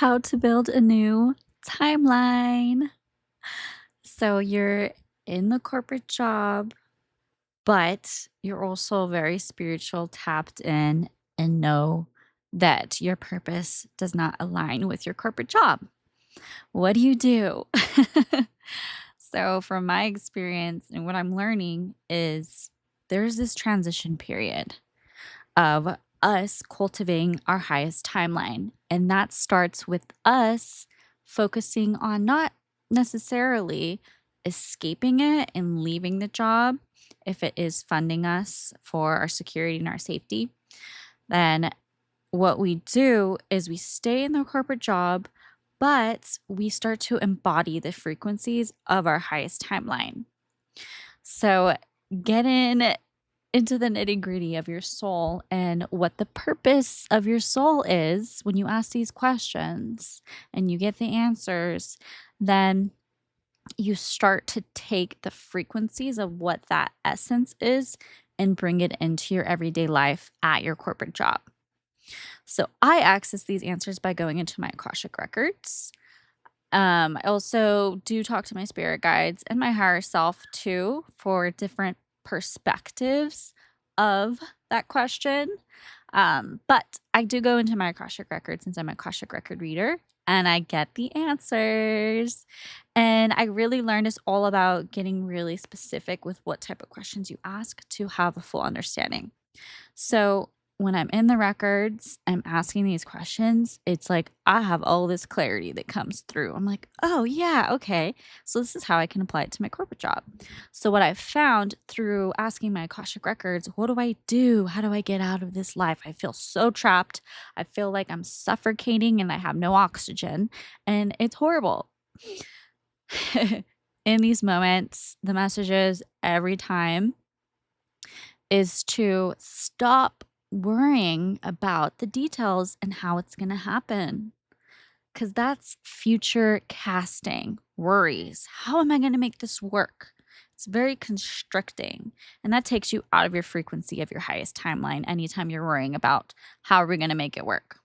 how to build a new timeline. So you're in the corporate job, but you're also very spiritual, tapped in, and know that your purpose does not align with your corporate job. What do you do? So, from my experience and what I'm learning is there's this transition period of us cultivating our highest timeline. And that starts with us focusing on not necessarily escaping it and leaving the job if it is funding us for our security and our safety. Then what we do is we stay in the corporate job, but we start to embody the frequencies of our highest timeline. So get into the nitty-gritty of your soul and what the purpose of your soul is when you ask these questions and you get the answers, then you start to take the frequencies of what that essence is and bring it into your everyday life at your corporate job. So I access these answers by going into my Akashic Records. I also do talk to my spirit guides and my higher self too for different perspectives of that question. But I do go into my Akashic Records since I'm a Akashic Record reader and I get the answers. And I really learned it's all about getting really specific with what type of questions you ask to have a full understanding. So when I'm in the records, I'm asking these questions. It's like I have all this clarity that comes through. I'm like, oh, yeah, okay. So this is how I can apply it to my corporate job. So, what I've found through asking my Akashic Records, what do I do? How do I get out of this life? I feel so trapped. I feel like I'm suffocating and I have no oxygen, and it's horrible. In these moments, the messages every time is to stop worrying about the details and how it's going to happen. Because that's future casting worries. How am I going to make this work? It's very constricting. And that takes you out of your frequency of your highest timeline anytime you're worrying about how are we going to make it work.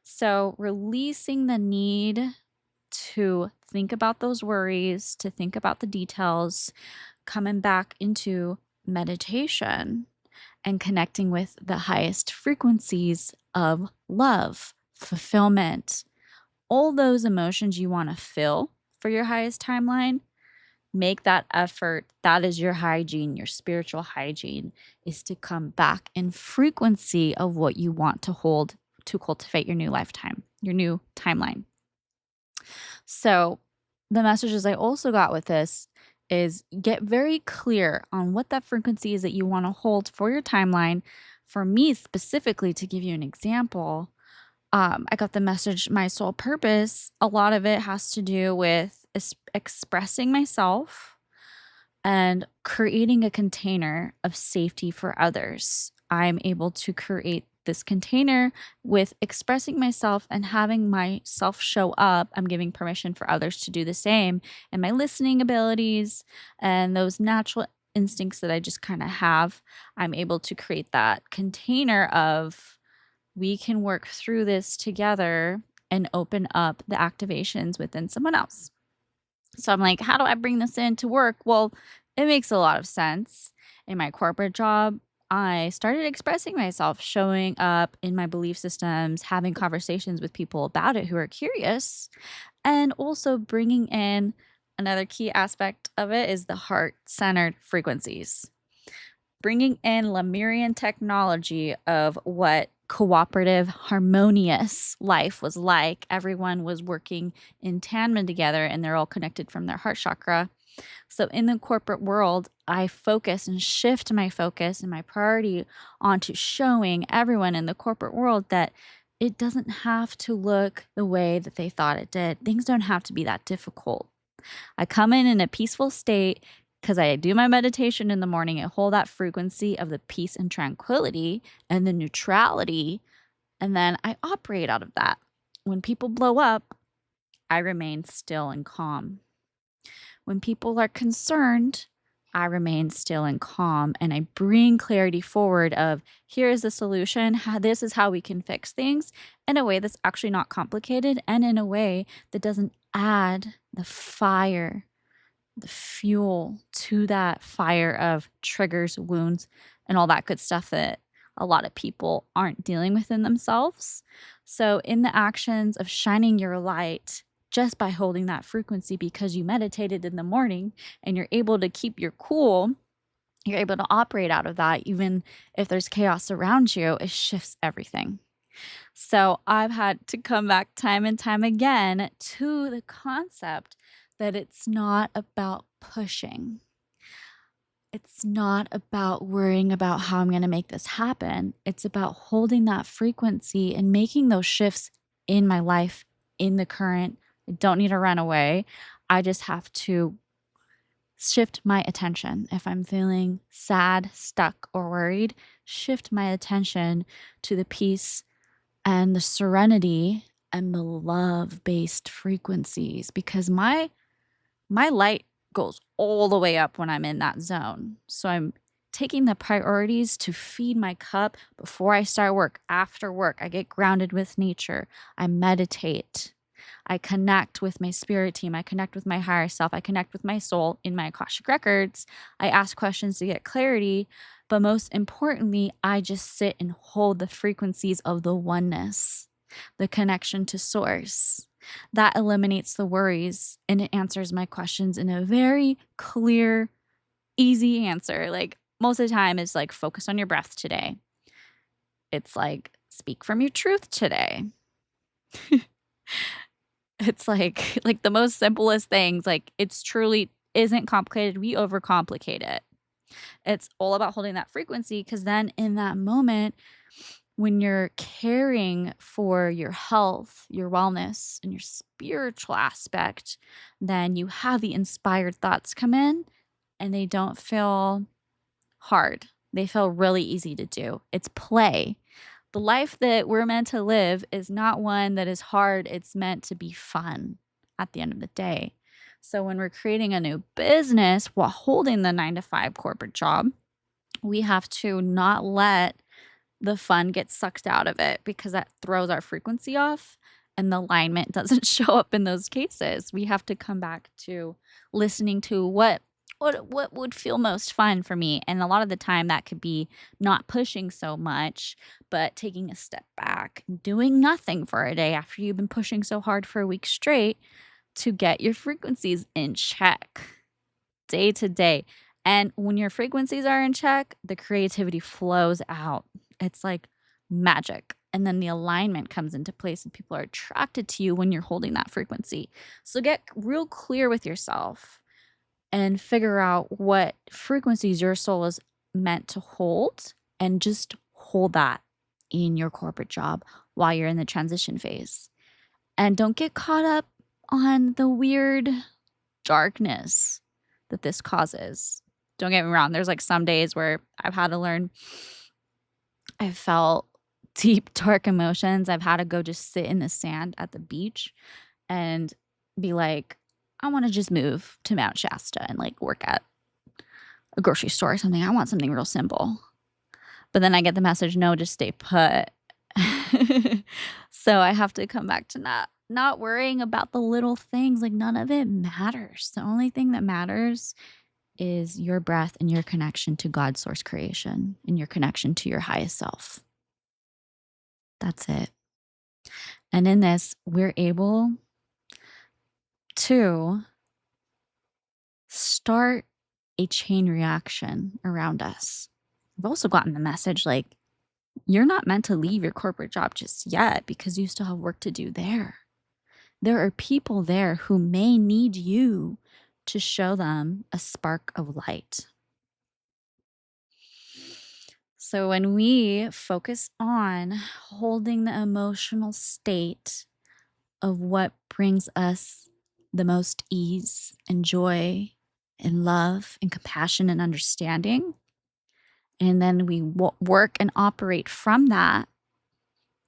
So, releasing the need to think about those worries, to think about the details, coming back into meditation and connecting with the highest frequencies of love, fulfillment, all those emotions you want to feel for your highest timeline. Make that effort. That is your hygiene, your spiritual hygiene, is to come back in frequency of what you want to hold to cultivate your new lifetime, your new timeline. So, the messages I also got with this is get very clear on what that frequency is that you want to hold for your timeline. For me specifically, to give you an example, I got the message, my soul purpose. A lot of it has to do with expressing myself and creating a container of safety for others. I'm able to create this container with expressing myself and having myself show up. I'm giving permission for others to do the same. And my listening abilities and those natural instincts that I just kind of have, I'm able to create that container of we can work through this together and open up the activations within someone else. So I'm like, how do I bring this into work? Well, it makes a lot of sense. In my corporate job, I started expressing myself, showing up in my belief systems, having conversations with people about it who are curious, and also bringing in another key aspect of it is the heart centered frequencies. Bringing in Lemurian technology of what cooperative, harmonious life was like. Everyone was working in tandem together and they're all connected from their heart chakra. So in the corporate world, I focus and shift my focus and my priority onto showing everyone in the corporate world that it doesn't have to look the way that they thought it did. Things don't have to be that difficult. I come in a peaceful state because I do my meditation in the morning. I hold that frequency of the peace and tranquility and the neutrality, and then I operate out of that. When people blow up, I remain still and calm. When people are concerned, I remain still and calm, and I bring clarity forward of here is the solution. This is how we can fix things in a way that's actually not complicated and in a way that doesn't add the fire, the fuel to that fire of triggers, wounds, and all that good stuff that a lot of people aren't dealing with in themselves. So, in the actions of shining your light, just by holding that frequency because you meditated in the morning and you're able to keep your cool, you're able to operate out of that, even if there's chaos around you, it shifts everything. So I've had to come back time and time again to the concept that it's not about pushing. It's not about worrying about how I'm going to make this happen. It's about holding that frequency and making those shifts in my life, in the current. I don't need to run away. I just have to shift my attention. If I'm feeling sad, stuck, or worried, shift my attention to the peace and the serenity and the love-based frequencies, because my light goes all the way up when I'm in that zone. So I'm taking the priorities to feed my cup before I start work, after work. I get grounded with nature. I meditate. I connect with my spirit team. I connect with my higher self. I connect with my soul in my Akashic Records. I ask questions to get clarity. But most importantly, I just sit and hold the frequencies of the oneness, the connection to source. That eliminates the worries and it answers my questions in a very clear, easy answer. Like most of the time, it's like focus on your breath today. It's like speak from your truth today. It's like the most simplest things, like, it's truly isn't complicated, we overcomplicate it. It's all about holding that frequency, because then in that moment, when you're caring for your health, your wellness, and your spiritual aspect, then you have the inspired thoughts come in, and they don't feel hard. They feel really easy to do. It's play. The life that we're meant to live is not one that is hard, it's meant to be fun at the end of the day. So when we're creating a new business while holding the 9 to 5 corporate job, we have to not let the fun get sucked out of it, because that throws our frequency off and the alignment doesn't show up in those cases. We have to come back to listening to what would feel most fun for me. And a lot of the time that could be not pushing so much, but taking a step back, doing nothing for a day after you've been pushing so hard for a week straight to get your frequencies in check day to day. And when your frequencies are in check, the creativity flows out. It's like magic. And then the alignment comes into place and people are attracted to you when you're holding that frequency. So get real clear with yourself and figure out what frequencies your soul is meant to hold, and just hold that in your corporate job while you're in the transition phase. And don't get caught up on the weird darkness that this causes. Don't get me wrong, there's like some days where I've had to learn, I felt deep, dark emotions. I've had to go just sit in the sand at the beach and be like, I want to just move to Mount Shasta and like work at a grocery store or something. I want something real simple. But then I get the message, no, just stay put. So I have to come back to not worrying about the little things. Like none of it matters. The only thing that matters is your breath and your connection to God's source creation and your connection to your highest self. That's it. And in this, we're able to start a chain reaction around us. I've also gotten the message like, you're not meant to leave your corporate job just yet because you still have work to do there. There are people there who may need you to show them a spark of light. So when we focus on holding the emotional state of what brings us the most ease and joy and love and compassion and understanding, and then we work and operate from that,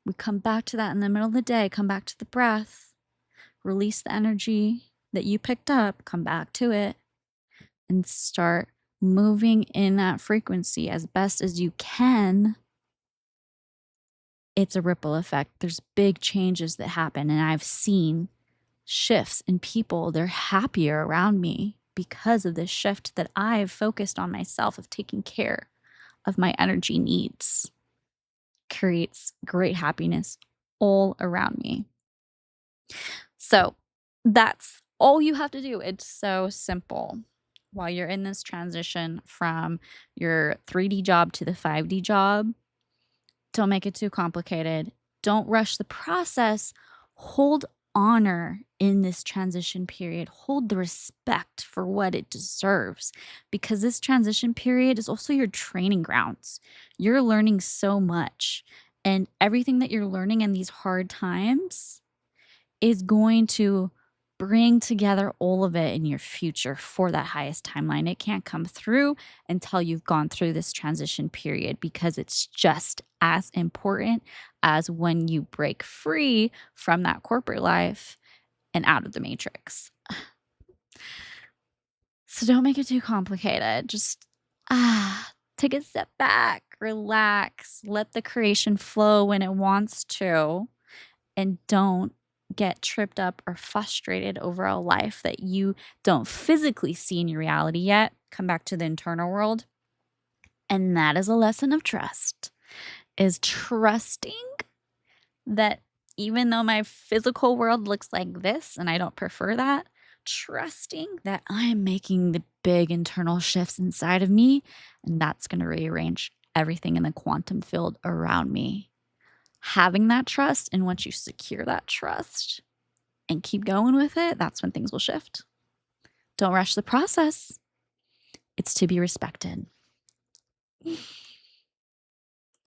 we come back to that in the middle of the day, come back to the breath, release the energy that you picked up, come back to it, and start moving in that frequency as best as you can, it's a ripple effect. There's big changes that happen, and I've seen shifts in people. They're happier around me because of this shift that I've focused on myself of taking care of my energy needs. Creates great happiness all around me. So that's all you have to do. It's so simple. While you're in this transition from your 3D job to the 5D job, don't make it too complicated. Don't rush the process. Hold honor in this transition period. Hold the respect for what it deserves, because this transition period is also your training grounds. You're learning so much, and everything that you're learning in these hard times is going to bring together all of it in your future for that highest timeline. It can't come through until you've gone through this transition period, because it's just as important as when you break free from that corporate life and out of the matrix. So don't make it too complicated. Just take a step back, relax, let the creation flow when it wants to, and don't get tripped up or frustrated over a life that you don't physically see in your reality yet. Come back to the internal world. And that is a lesson of trust, is trusting that even though my physical world looks like this and I don't prefer that, trusting that I'm making the big internal shifts inside of me, and that's going to rearrange everything in the quantum field around me. Having that trust, and once you secure that trust and keep going with it, that's when things will shift. Don't rush the process. It's to be respected.